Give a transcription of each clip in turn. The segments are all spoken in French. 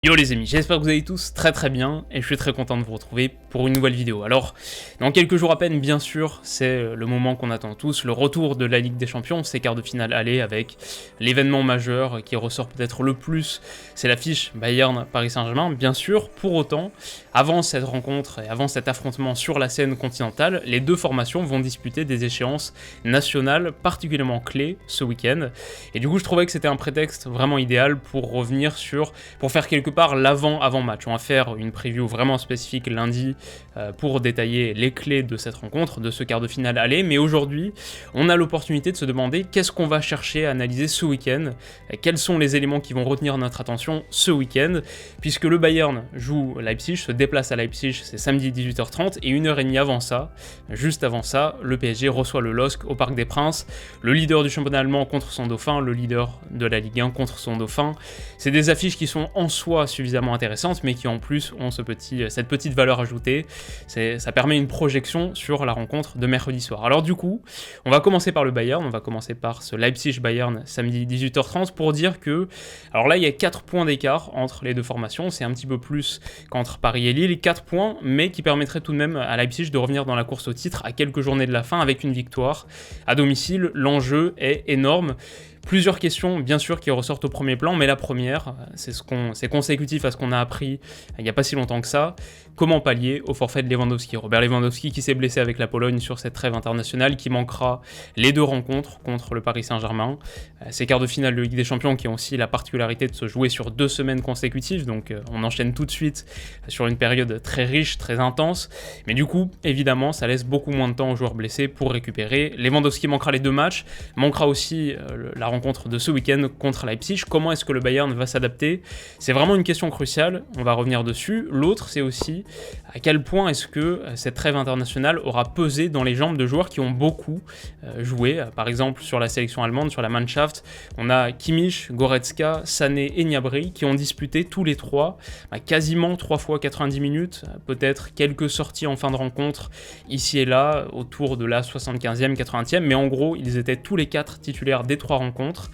Yo les amis, j'espère que vous allez tous très bien et je suis très content de vous retrouver pour une nouvelle vidéo. Alors, dans quelques jours à peine, bien sûr, c'est le moment qu'on attend tous, le retour de la Ligue des Champions, ces quarts de finale aller avec l'événement majeur qui ressort peut-être le plus, c'est l'affiche Bayern-Paris Saint-Germain, bien sûr. Pour autant, avant cette rencontre et avant cet affrontement sur la scène continentale, les deux formations vont disputer des échéances nationales particulièrement clés ce week-end. Et du coup, je trouvais que c'était un prétexte vraiment idéal pour revenir pour faire quelque part l'avant-match. On va faire une preview vraiment spécifique lundi pour détailler les clés de cette rencontre, de ce quart de finale aller, mais aujourd'hui, on a l'opportunité de se demander qu'est-ce qu'on va chercher à analyser ce week-end, quels sont les éléments qui vont retenir notre attention ce week-end, puisque le Bayern joue Leipzig, se déplace à Leipzig, c'est samedi 18h30, et 1h30 avant ça, juste avant ça, le PSG reçoit le LOSC au Parc des Princes, le leader du championnat allemand contre son dauphin, le leader de la Ligue 1 contre son dauphin. C'est des affiches qui sont en soi suffisamment intéressantes, mais qui en plus ont cette petite valeur ajoutée. Ça permet une projection sur la rencontre de mercredi soir. Alors du coup, on va commencer par le Bayern, on va commencer par ce Leipzig-Bayern samedi 18h30 pour dire que, alors là il y a 4 points d'écart entre les deux formations, c'est un petit peu plus qu'entre Paris et Lille, 4 points, mais qui permettraient tout de même à Leipzig de revenir dans la course au titre à quelques journées de la fin avec une victoire à domicile. L'enjeu est énorme. Plusieurs questions, bien sûr, qui ressortent au premier plan, mais la première, c'est consécutif à ce qu'on a appris il n'y a pas si longtemps que ça. Comment pallier au forfait de Lewandowski ? Robert Lewandowski qui s'est blessé avec la Pologne sur cette trêve internationale, qui manquera les deux rencontres contre le Paris Saint-Germain. Ces quarts de finale de Ligue des Champions qui ont aussi la particularité de se jouer sur 2 semaines consécutives, donc on enchaîne tout de suite sur une période très riche, très intense. Mais du coup, évidemment, ça laisse beaucoup moins de temps aux joueurs blessés pour récupérer. Lewandowski manquera les 2 matchs, manquera aussi la rencontre de ce week-end contre Leipzig. Comment est-ce que le Bayern va s'adapter ? C'est vraiment une question cruciale, on va revenir dessus. L'autre, c'est aussi à quel point est-ce que cette trêve internationale aura pesé dans les jambes de joueurs qui ont beaucoup joué. Par exemple, sur la sélection allemande, sur la Mannschaft, on a Kimmich, Goretzka, Sané et Gnabry qui ont disputé tous les 3 quasiment 3 fois 90 minutes, peut-être quelques sorties en fin de rencontre ici et là, autour de la 75e, 80e, mais en gros, ils étaient tous les 4 titulaires des 3 rencontres,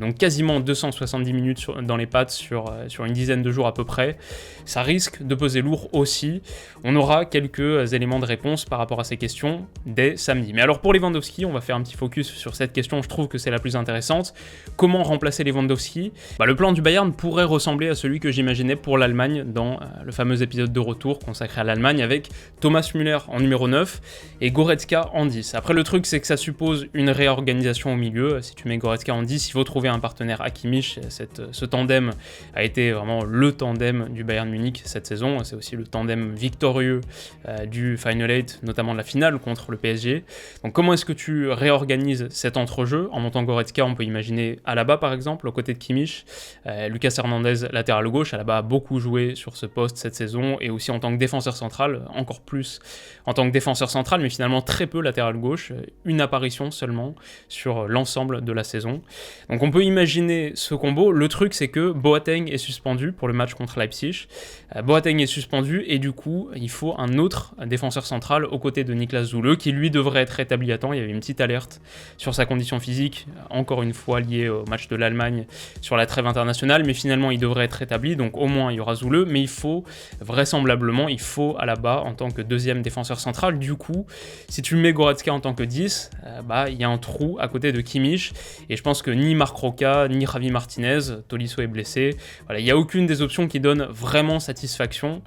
donc quasiment 270 minutes dans les pattes sur une dizaine de jours à peu près. Ça risque de peser lourd aussi. On aura quelques éléments de réponse par rapport à ces questions dès samedi. Mais alors pour Lewandowski, on va faire un petit focus sur cette question, je trouve que c'est la plus intéressante. Comment remplacer Lewandowski ? Le plan du Bayern pourrait ressembler à celui que j'imaginais pour l'Allemagne dans le fameux épisode de retour consacré à l'Allemagne avec Thomas Müller en numéro 9 et Goretzka en 10. Après le truc c'est que ça suppose une réorganisation au milieu. Si tu mets Goretzka en 10, il faut trouver un partenaire à Kimmich. Ce tandem a été vraiment le tandem du Bayern Munich cette saison. C'est aussi le tandem victorieux du Final 8, notamment de la finale contre le PSG. Donc comment est-ce que tu réorganises cet entrejeu ? En montant Goretzka, on peut imaginer Alaba par exemple, aux côtés de Kimmich. Lucas Hernandez, latéral gauche. Alaba a beaucoup joué sur ce poste cette saison et aussi en tant que défenseur central, encore plus en tant que défenseur central, mais finalement très peu latéral gauche. Une apparition seulement sur l'ensemble de la saison. Donc on peut imaginer ce combo. Le truc c'est que Boateng est suspendu pour le match contre Leipzig. Boateng est suspendu et du coup il faut un autre défenseur central aux côtés de Niklas Süle qui lui devrait être rétabli à temps. Il y avait une petite alerte sur sa condition physique, encore une fois liée au match de l'Allemagne sur la trêve internationale, mais finalement il devrait être rétabli, donc au moins il y aura Süle, mais il faut vraisemblablement Alaba en tant que deuxième défenseur central. Du coup, si tu mets Goretzka en tant que 10, il y a un trou à côté de Kimmich, et je pense que ni Marc Roca, ni Javi Martinez, Tolisso est blessé, il n'y a aucune des options qui donne vraiment satisfaction,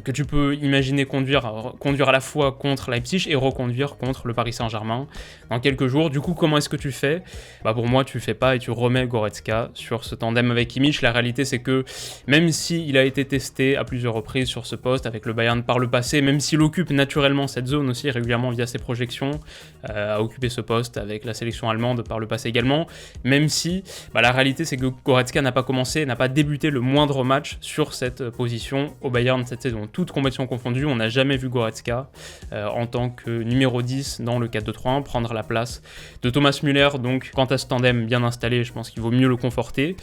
que tu peux imaginer conduire à la fois contre Leipzig et reconduire contre le Paris Saint-Germain dans quelques jours. Du coup, comment est-ce que tu fais ? Pour moi, tu fais pas et tu remets Goretzka sur ce tandem avec Kimmich. La réalité, c'est que même s'il a été testé à plusieurs reprises sur ce poste avec le Bayern par le passé, même s'il occupe naturellement cette zone aussi régulièrement via ses projections, a occupé ce poste avec la sélection allemande par le passé également, même si la réalité, c'est que Goretzka n'a pas débuté le moindre match sur cette position au Bayern cette saison. Toutes compétitions confondues, on n'a jamais vu Goretzka en tant que numéro 10 dans le 4-2-3-1 prendre la place de Thomas Müller. Donc quant à ce tandem bien installé, je pense qu'il vaut mieux le conforter.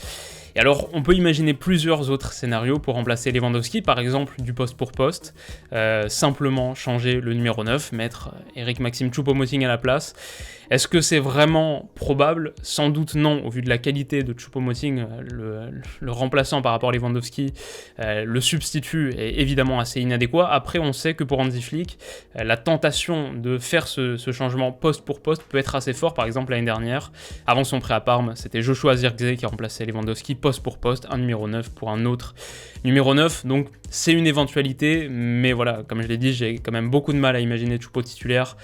Et alors, on peut imaginer plusieurs autres scénarios pour remplacer Lewandowski, par exemple du poste pour poste, simplement changer le numéro 9, mettre Eric Maxim Choupo-Moting à la place. Est-ce que c'est vraiment probable? Sans doute non, au vu de la qualité de Choupo-Moting, le remplaçant par rapport à Lewandowski, le substitut est évidemment assez inadéquat. Après, on sait que pour Hansi Flick, la tentation de faire ce changement poste pour poste peut être assez fort. Par exemple, l'année dernière, avant son prêt à Parme, c'était Joshua Zirkzee qui remplaçait Lewandowski poste pour poste, un numéro 9 pour un autre numéro 9. Donc c'est une éventualité, mais voilà, comme je l'ai dit, j'ai quand même beaucoup de mal à imaginer Choupo titulaire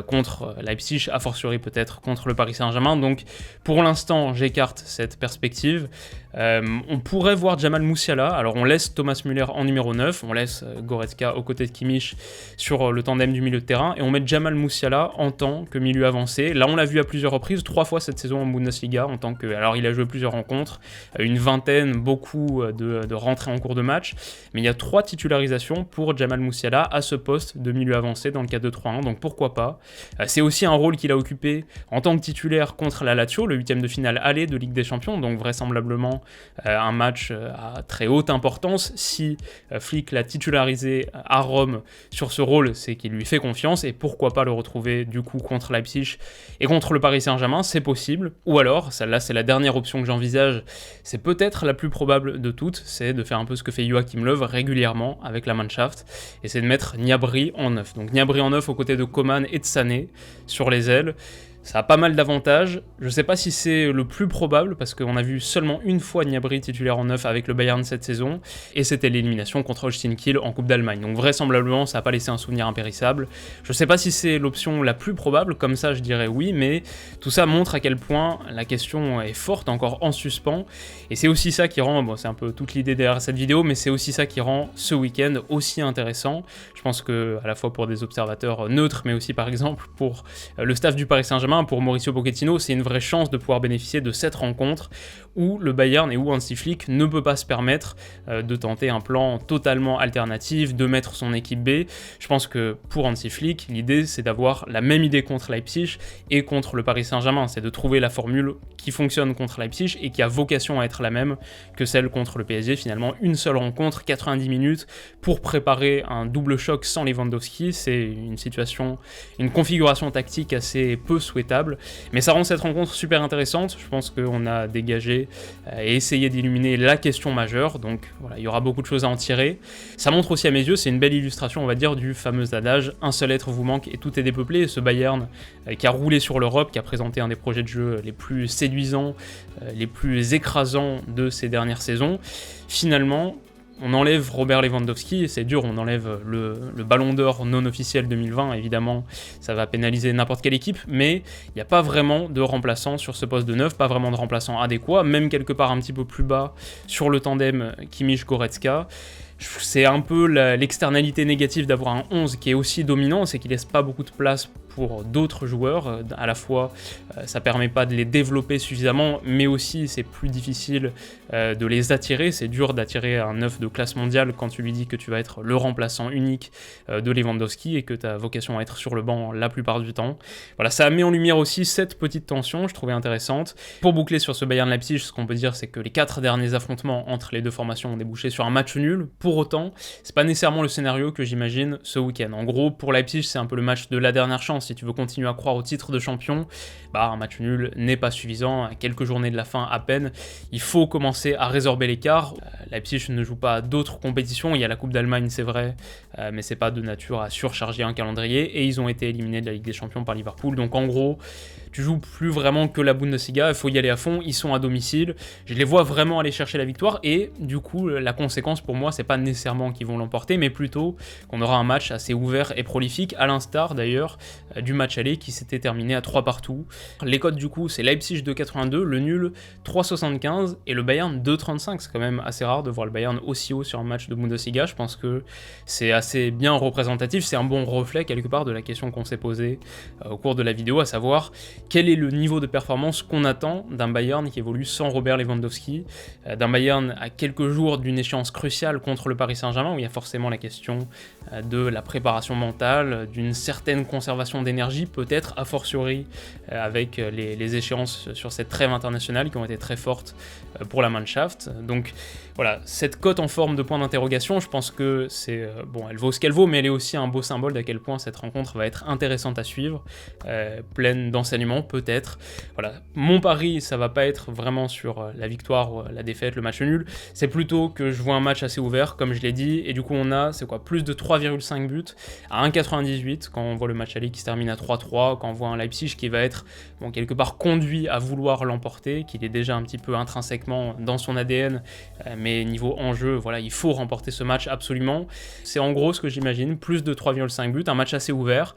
contre Leipzig, a fortiori peut-être contre le Paris Saint-Germain. Donc pour l'instant, j'écarte cette perspective. On pourrait voir Jamal Musiala, alors on laisse Thomas Müller en numéro 9, on laisse Goretzka aux côtés de Kimmich sur le tandem du milieu de terrain, et on met Jamal Musiala en tant que milieu avancé. Là on l'a vu à plusieurs reprises, 3 fois cette saison en Bundesliga, en tant que... Alors il a joué plusieurs rencontres, une vingtaine, beaucoup de rentrées en cours de match, mais il y a 3 titularisations pour Jamal Musiala à ce poste de milieu avancé dans le 4-2-3-1, donc pourquoi pas. C'est aussi un rôle qu'il a occupé en tant que titulaire contre la Lazio, le 8ème de finale aller de Ligue des Champions, donc vraisemblablement un match à très haute importance. Si Flick l'a titularisé à Rome sur ce rôle, c'est qu'il lui fait confiance, et pourquoi pas le retrouver du coup contre Leipzig et contre le Paris Saint-Germain, c'est possible. Ou alors, celle-là c'est la dernière option que j'envisage, c'est peut-être la plus probable de toutes, c'est de faire un peu ce que fait Joachim Löw régulièrement avec la Mannschaft, et c'est de mettre Gnabry en 9. Donc Gnabry en 9 aux côtés de Coman et de Sané sur les ailes. Ça a pas mal d'avantages, je sais pas si c'est le plus probable, parce qu'on a vu seulement une fois Gnabry titulaire en 9 avec le Bayern cette saison, et c'était l'élimination contre Holstein Kiel en Coupe d'Allemagne, donc vraisemblablement ça n'a pas laissé un souvenir impérissable. Je sais pas si c'est l'option la plus probable, comme ça je dirais oui, mais tout ça montre à quel point la question est forte, encore en suspens, et c'est aussi ça qui rend, bon c'est un peu toute l'idée derrière cette vidéo, mais c'est aussi ça qui rend ce week-end aussi intéressant. Je pense que à la fois pour des observateurs neutres, mais aussi par exemple pour le staff du Paris Saint-Germain, pour Mauricio Pochettino, c'est une vraie chance de pouvoir bénéficier de cette rencontre où le Bayern et où Hansi Flick ne peut pas se permettre de tenter un plan totalement alternatif, de mettre son équipe B. Je pense que pour Hansi Flick, l'idée c'est d'avoir la même idée contre Leipzig et contre le Paris Saint-Germain, c'est de trouver la formule qui fonctionne contre Leipzig et qui a vocation à être la même que celle contre le PSG. Finalement, une seule rencontre, 90 minutes, pour préparer un double choc sans Lewandowski, c'est une situation, une configuration tactique assez peu souhaitable. Mais ça rend cette rencontre super intéressante. Je pense qu'on a dégagé et essayé d'illuminer la question majeure, donc voilà, il y aura beaucoup de choses à en tirer. Ça montre aussi à mes yeux, c'est une belle illustration, on va dire, du fameux adage « un seul être vous manque et tout est dépeuplé ». Et ce Bayern qui a roulé sur l'Europe, qui a présenté un des projets de jeu les plus séduisants, les plus écrasants de ces dernières saisons, finalement... On enlève Robert Lewandowski, c'est dur, on enlève le ballon d'or non officiel 2020, évidemment, ça va pénaliser n'importe quelle équipe, mais il n'y a pas vraiment de remplaçant sur ce poste de 9, pas vraiment de remplaçant adéquat, même quelque part un petit peu plus bas sur le tandem Kimmich-Goretzka. C'est un peu l'externalité négative d'avoir un 11 qui est aussi dominant, c'est qu'il laisse pas beaucoup de place pour d'autres joueurs, à la fois ça permet pas de les développer suffisamment, mais aussi c'est plus difficile de les attirer, c'est dur d'attirer un 9 de classe mondiale quand tu lui dis que tu vas être le remplaçant unique de Lewandowski et que tu as vocation à être sur le banc la plupart du temps. Voilà, ça met en lumière aussi cette petite tension, je trouvais intéressante. Pour boucler sur ce Bayern Leipzig, ce qu'on peut dire c'est que les 4 derniers affrontements entre les deux formations ont débouché sur un match nul. Pour autant, c'est pas nécessairement le scénario que j'imagine ce week-end. En gros, pour Leipzig, c'est un peu le match de la dernière chance. Si tu veux continuer à croire au titre de champion, un match nul n'est pas suffisant. À quelques journées de la fin à peine, il faut commencer à résorber l'écart. Leipzig ne joue pas d'autres compétitions. Il y a la Coupe d'Allemagne, c'est vrai, mais c'est pas de nature à surcharger un calendrier. Et ils ont été éliminés de la Ligue des Champions par Liverpool. Donc en gros, tu joues plus vraiment que la Bundesliga, il faut y aller à fond, ils sont à domicile, je les vois vraiment aller chercher la victoire, et du coup, la conséquence pour moi, c'est pas nécessairement qu'ils vont l'emporter, mais plutôt qu'on aura un match assez ouvert et prolifique, à l'instar d'ailleurs du match aller qui s'était terminé à 3-2. Les codes du coup, c'est Leipzig 2,82, le nul 3,75, et le Bayern 2,35, c'est quand même assez rare de voir le Bayern aussi haut sur un match de Bundesliga, je pense que c'est assez bien représentatif, c'est un bon reflet quelque part de la question qu'on s'est posée au cours de la vidéo, à savoir quel est le niveau de performance qu'on attend d'un Bayern qui évolue sans Robert Lewandowski, d'un Bayern à quelques jours d'une échéance cruciale contre le Paris Saint-Germain, où il y a forcément la question de la préparation mentale, d'une certaine conservation d'énergie, peut-être a fortiori avec les échéances sur cette trêve internationale qui ont été très fortes pour la Mannschaft. Donc voilà, cette cote en forme de point d'interrogation, je pense que c'est bon, elle vaut ce qu'elle vaut, mais elle est aussi un beau symbole d'à quel point cette rencontre va être intéressante à suivre, pleine d'enseignements peut-être. Voilà, mon pari, ça va pas être vraiment sur la victoire, la défaite, le match nul, c'est plutôt que je vois un match assez ouvert, comme je l'ai dit, et du coup on a, c'est quoi, plus de 3,5 buts à 1,98 quand on voit le match aller qui se termine à 3-3, quand on voit un Leipzig qui va être bon, quelque part conduit à vouloir l'emporter, qu'il est déjà un petit peu intrinsèquement dans son ADN, mais niveau enjeu, voilà, il faut remporter ce match absolument. C'est en gros ce que j'imagine, plus de 3,5 buts, un match assez ouvert.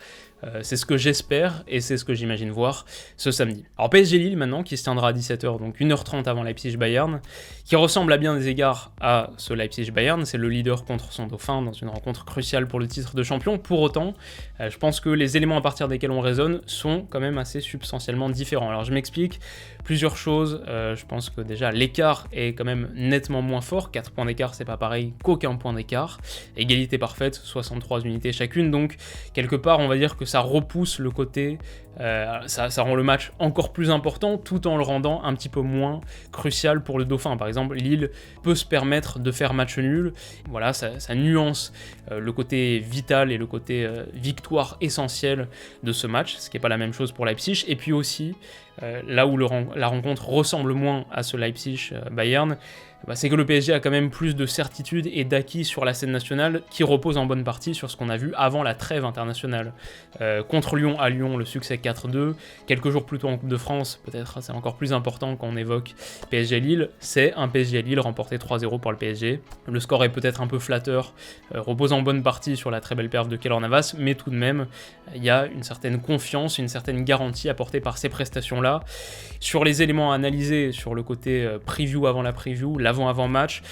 C'est ce que j'espère et c'est ce que j'imagine voir ce samedi. Alors PSG Lille maintenant qui se tiendra à 17h, donc 1h30 avant Leipzig-Bayern, qui ressemble à bien des égards à ce Leipzig-Bayern, c'est le leader contre son dauphin dans une rencontre cruciale pour le titre de champion. Pour autant, je pense que les éléments à partir desquels on raisonne sont quand même assez substantiellement différents. Alors je m'explique, plusieurs choses, je pense que déjà l'écart est quand même nettement moins fort, 4 points d'écart c'est pas pareil qu'aucun point d'écart, égalité parfaite, 63 unités chacune, donc quelque part on va dire que ça repousse le côté, ça rend le match encore plus important tout en le rendant un petit peu moins crucial pour le dauphin. Par exemple, Lille peut se permettre de faire match nul, voilà, ça nuance le côté vital et le côté victoire essentielle de ce match, ce qui n'est pas la même chose pour Leipzig, et puis aussi là où la rencontre ressemble moins à ce Leipzig-Bayern, c'est que le PSG a quand même plus de certitude et d'acquis sur la scène nationale qui repose en bonne partie sur ce qu'on a vu avant la trêve internationale. Contre Lyon à Lyon, le succès 4-2, quelques jours plus tôt en Coupe de France, peut-être c'est encore plus important quand on évoque PSG Lille, c'est un PSG Lille remporté 3-0 par le PSG. Le score est peut-être un peu flatteur, repose en bonne partie sur la très belle perf de Keylor Navas, mais tout de même, il y a une certaine confiance, une certaine garantie apportée par ces prestations-là. Sur les éléments à analyser, sur le côté preview avant la preview, l'avant-avant match,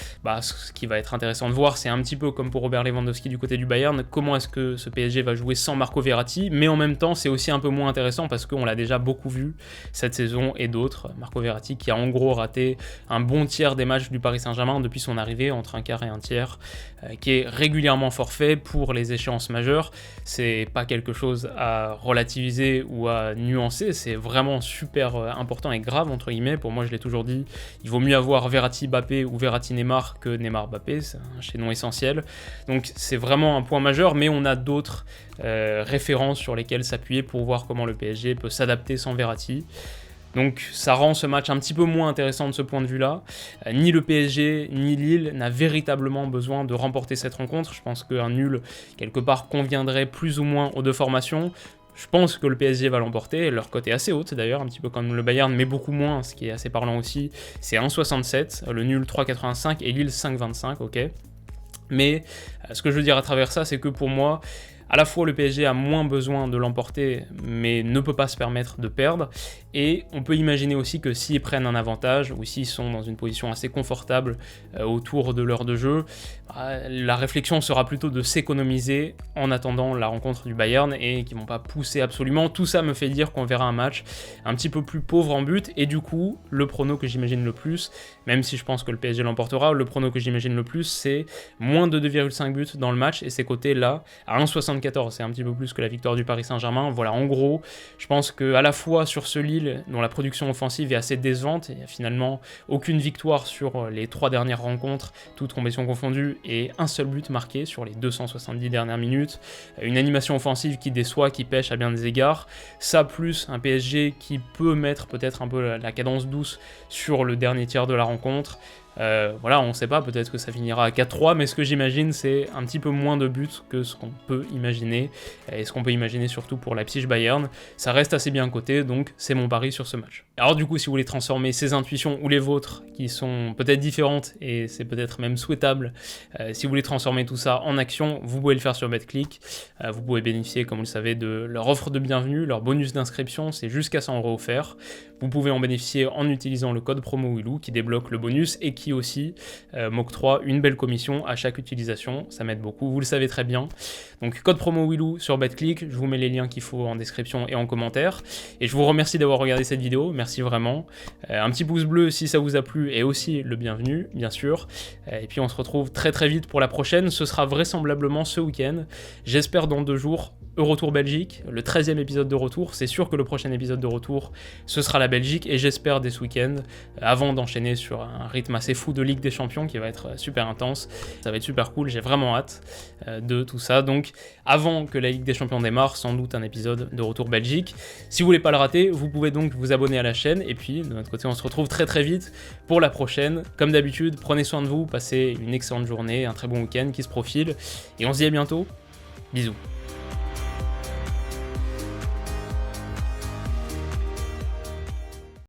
ce qui va être intéressant de voir, c'est un petit peu comme pour Robert Lewandowski du côté du Bayern, comment est-ce que ce PSG va jouer sans Marco Verratti, mais en même temps c'est aussi un peu moins intéressant parce qu'on l'a déjà beaucoup vu cette saison et d'autres. Marco Verratti qui a en gros raté un bon tiers des matchs du Paris Saint-Germain depuis son arrivée, entre un quart et un tiers, qui est régulièrement forfait pour les échéances majeures. C'est pas quelque chose à relativiser ou à nuancer, c'est vraiment super important et grave entre guillemets. Pour moi, je l'ai toujours dit, il vaut mieux avoir Verratti Mbappé ou Verratti Neymar que Neymar Mbappé, c'est un chaînon essentiel. Donc c'est vraiment un point majeur, mais on a d'autres références sur lesquelles s'appuyer pour voir comment le PSG peut s'adapter sans Verratti. Donc ça rend ce match un petit peu moins intéressant de ce point de vue-là. Ni le PSG, ni Lille n'a véritablement besoin de remporter cette rencontre. Je pense qu'un nul, quelque part, conviendrait plus ou moins aux deux formations. Je pense que le PSG va l'emporter, leur cote est assez haute d'ailleurs, un petit peu comme le Bayern, mais beaucoup moins, ce qui est assez parlant aussi. C'est 1,67, le nul 3,85 et Lille 5,25, ok. Mais ce que je veux dire à travers ça, c'est que pour moi, à la fois le PSG a moins besoin de l'emporter, mais ne peut pas se permettre de perdre, et on peut imaginer aussi que s'ils prennent un avantage, ou s'ils sont dans une position assez confortable autour de l'heure de jeu, la réflexion sera plutôt de s'économiser en attendant la rencontre du Bayern, et qu'ils vont pas pousser absolument. Tout ça me fait dire qu'on verra un match un petit peu plus pauvre en but, et du coup, le prono que j'imagine le plus, même si je pense que le PSG l'emportera, le prono que j'imagine le plus, c'est moins de 2,5 buts dans le match, et c'est coté là à 1,74, c'est un petit peu plus que la victoire du Paris Saint-Germain. Voilà, en gros, je pense qu'à la fois sur ce Lille, dont la production offensive est assez décevante, il n'y a finalement aucune victoire sur les 3 dernières rencontres, toutes compétitions confondues, et un seul but marqué sur les 270 dernières minutes, une animation offensive qui déçoit, qui pêche à bien des égards, ça plus un PSG qui peut mettre peut-être un peu la cadence douce sur le dernier tiers de la rencontre. Voilà, on ne sait pas, peut-être que ça finira à 4-3, mais ce que j'imagine, c'est un petit peu moins de buts que ce qu'on peut imaginer, et ce qu'on peut imaginer surtout pour Leipzig-Bayern. Ça reste assez bien coté, donc c'est mon pari sur ce match. Alors du coup, si vous voulez transformer ces intuitions ou les vôtres, qui sont peut-être différentes, et c'est peut-être même souhaitable, si vous voulez transformer tout ça en action, vous pouvez le faire sur BetClick. Vous pouvez bénéficier, comme vous le savez, de leur offre de bienvenue, leur bonus d'inscription, c'est jusqu'à 100 € offert. Vous pouvez en bénéficier en utilisant le code promo Willou qui débloque le bonus et qui qui aussi m'octroie une belle commission à chaque utilisation, ça m'aide beaucoup, vous le savez très bien. Donc code promo Willou sur BetClick, je vous mets les liens qu'il faut en description et en commentaire. Et je vous remercie d'avoir regardé cette vidéo, merci vraiment. Un petit pouce bleu si ça vous a plu est aussi le bienvenu, bien sûr. Et puis on se retrouve très très vite pour la prochaine, ce sera vraisemblablement ce week-end. J'espère dans 2 jours. Retour Belgique, le 13e épisode de retour, c'est sûr que le prochain épisode de retour, ce sera la Belgique, et j'espère dès ce week-end, avant d'enchaîner sur un rythme assez fou de Ligue des Champions qui va être super intense, ça va être super cool, j'ai vraiment hâte de tout ça, donc avant que la Ligue des Champions démarre, sans doute un épisode de retour Belgique. Si vous voulez pas le rater, vous pouvez donc vous abonner à la chaîne, et puis de notre côté on se retrouve très très vite pour la prochaine. Comme d'habitude, prenez soin de vous, passez une excellente journée, un très bon week-end qui se profile, et on se dit à bientôt, bisous.